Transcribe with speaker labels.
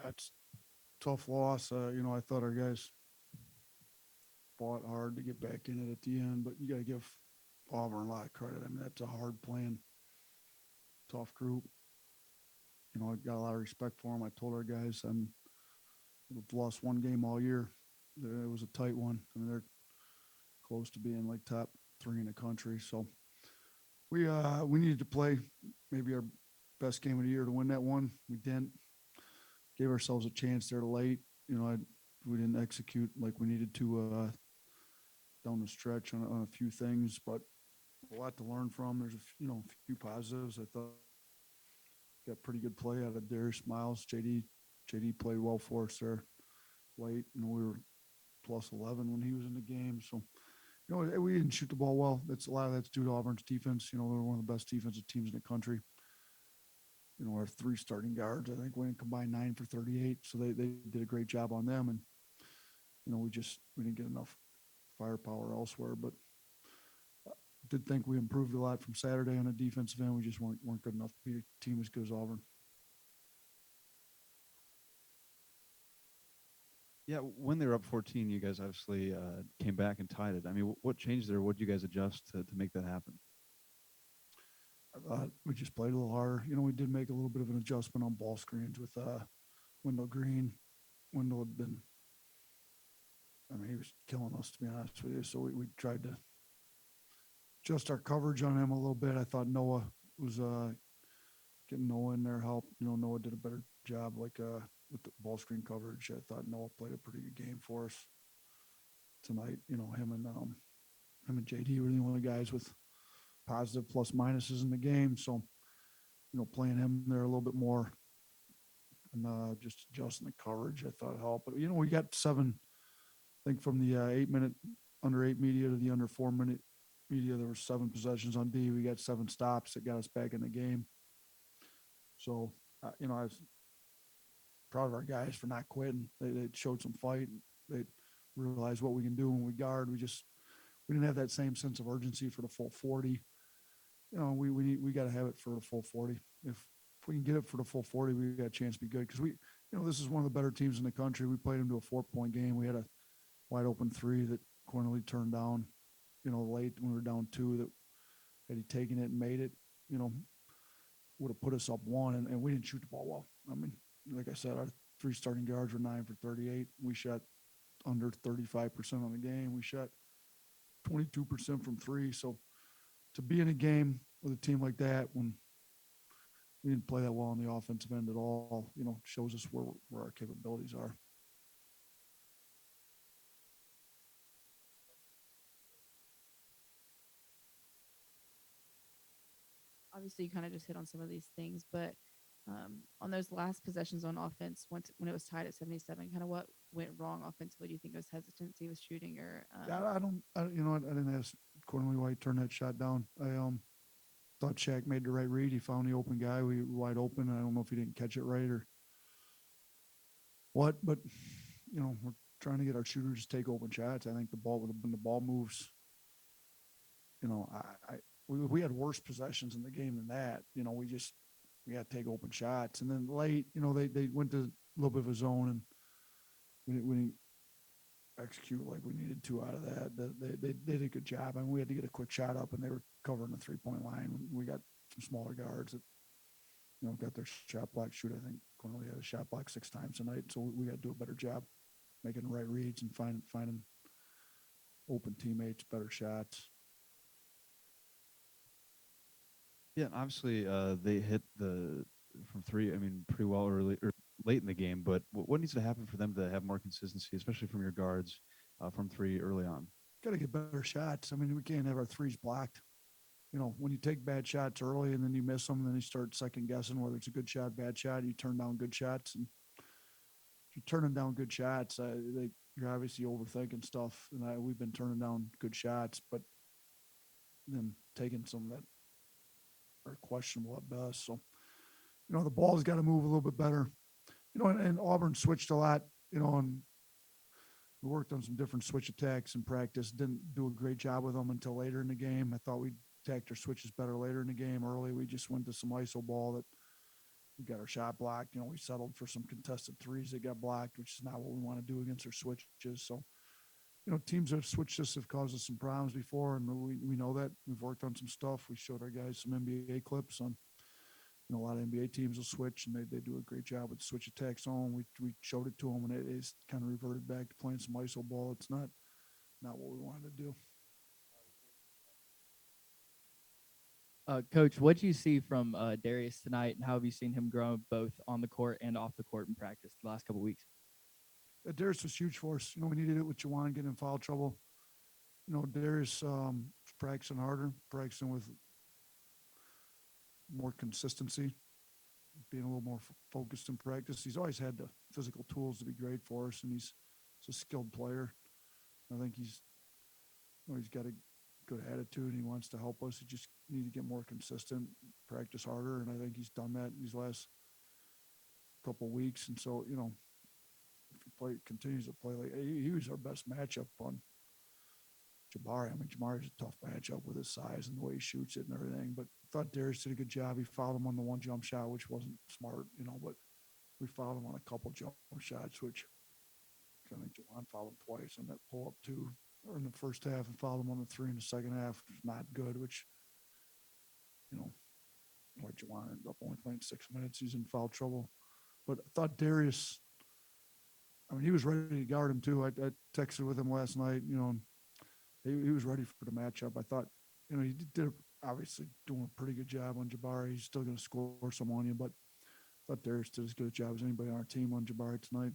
Speaker 1: That's a tough loss. I thought our guys fought hard to get back in it at the end, but you got to give Auburn a lot of credit. I mean, that's a hard playing, tough group. I got a lot of respect for them. I told our guys we've lost one game all year. It was a tight one. I mean, they're close to being like top three in the country. So we needed to play maybe our best game of the year to win that one. We didn't. Gave ourselves a chance there late. We didn't execute like we needed to down the stretch on a few things, but a lot to learn from. There's a few positives. I thought got pretty good play out of Darius Miles. JD played well for us there late. We were plus 11 when he was in the game. So, we didn't shoot the ball well. A lot of that's due to Auburn's defense. They're one of the best defensive teams in the country. Our three starting guards, I think, went combined 9 for 38. So they did a great job on them. And, we didn't get enough firepower elsewhere. But I did think we improved a lot from Saturday on the defensive end. We just weren't good enough to beat a team as good as Auburn.
Speaker 2: Yeah, when they were up 14, you guys obviously came back and tied it. I mean, what changed there? What did you guys adjust to make that happen?
Speaker 1: I thought we just played a little harder. We did make a little bit of an adjustment on ball screens with Wendell Green. Wendell had been, he was killing us, to be honest with you. So we tried to adjust our coverage on him a little bit. I thought Noah was getting Noah in there helped. Noah did a better job with the ball screen coverage. I thought Noah played a pretty good game for us tonight. Him and JD were the only guys with positive plus minuses in the game. So, playing him there a little bit more and just adjusting the coverage, I thought helped. But, we got 7, I think from the 8-minute, under 8 media to the under 4-minute media, there were 7 possessions on D. We got 7 stops that got us back in the game. So, I was proud of our guys for not quitting. They showed some fight. They realized what we can do when we guard. We didn't have that same sense of urgency for the full 40. We got to have it for the full 40. If we can get it for the full 40, we got a chance to be good because this is one of the better teams in the country. We played them to a 4-point game. We had a wide open 3 that Cornely turned down, late when we were down 2. That had he taken it and made it, would have put us up 1, and we didn't shoot the ball well. I mean, like I said, our 3 starting guards were 9 for 38. We shot under 35% on the game. We shot 22% from 3. So to be in a game with a team like that when we didn't play that well on the offensive end at all, shows us where our capabilities are.
Speaker 3: Obviously, you kind of just hit on some of these things, but on those last possessions on offense, when it was tied at 77, kind of what went wrong offensively? Do you think it was hesitancy with shooting or?
Speaker 1: I didn't ask Cornely why he turned that shot down. I thought Shaq made the right read. He found the open guy. We were wide open. I don't know if he didn't catch it right or what, but we're trying to get our shooters to take open shots. I think when the ball moves, we had worse possessions in the game than that. We got to take open shots. And then late, they went to a little bit of a zone and we didn't execute like we needed to out of that. They did a good job. I mean, we had to get a quick shot up and they were covering the 3-point line. We got some smaller guards that, got their shot block shoot. I think Cornely had a shot block 6 times tonight. So we got to do a better job making the right reads and finding open teammates, better shots.
Speaker 2: Yeah, and obviously they hit the from 3. I mean, pretty well early or late in the game. But what needs to happen for them to have more consistency, especially from your guards from 3 early on?
Speaker 1: Got to get better shots. I mean, we can't have our 3s blocked. When you take bad shots early and then you miss them, and then you start second guessing whether it's a good shot, bad shot. You turn down good shots, and if you're turning down good shots, you're obviously overthinking stuff. And we've been turning down good shots, but then taking some that are questionable at best. So, the ball's got to move a little bit better. And Auburn switched a lot, and we worked on some different switch attacks in practice. Didn't do a great job with them until later in the game. I thought we attacked our switches better later in the game. Early, we just went to some ISO ball that, we got our shot blocked. We settled for some contested threes that got blocked, which is not what we want to do against our switches. So, teams that have switched us have caused us some problems before, and we know that. We've worked on some stuff. We showed our guys some NBA clips on, a lot of NBA teams will switch, and they do a great job with the switch attack zone. We showed it to them, and it's kind of reverted back to playing some ISO ball. It's not what we wanted to do.
Speaker 4: Coach, what do you see from Darius tonight, and how have you seen him grow both on the court and off the court in practice the last couple of weeks?
Speaker 1: Darius was huge for us. We needed it with Juwan getting in foul trouble. Darius was practicing harder, practicing with more consistency, being a little more focused in practice. He's always had the physical tools to be great for us, and he's a skilled player. I think he's got a good attitude. He wants to help us. He just need to get more consistent, practice harder, and I think he's done that these last couple of weeks. And so, if he continues to play like he was our best matchup on Jabari. I mean, Jabari's a tough matchup with his size and the way he shoots it and everything. But I thought Darius did a good job. He fouled him on the one jump shot, which wasn't smart, but we fouled him on a couple jump shots, which I think Juwan fouled him twice on that pull up two, or in the first half, and fouled him on the three in the second half, which was not good, which, like Juwan ended up only playing 6 minutes. He's in foul trouble. But I thought Darius, he was ready to guard him too. I texted with him last night, and he was ready for the matchup. I thought, he did obviously doing a pretty good job on Jabari. He's still going to score some on you, but I thought Darius did as good a job as anybody on our team on Jabari tonight.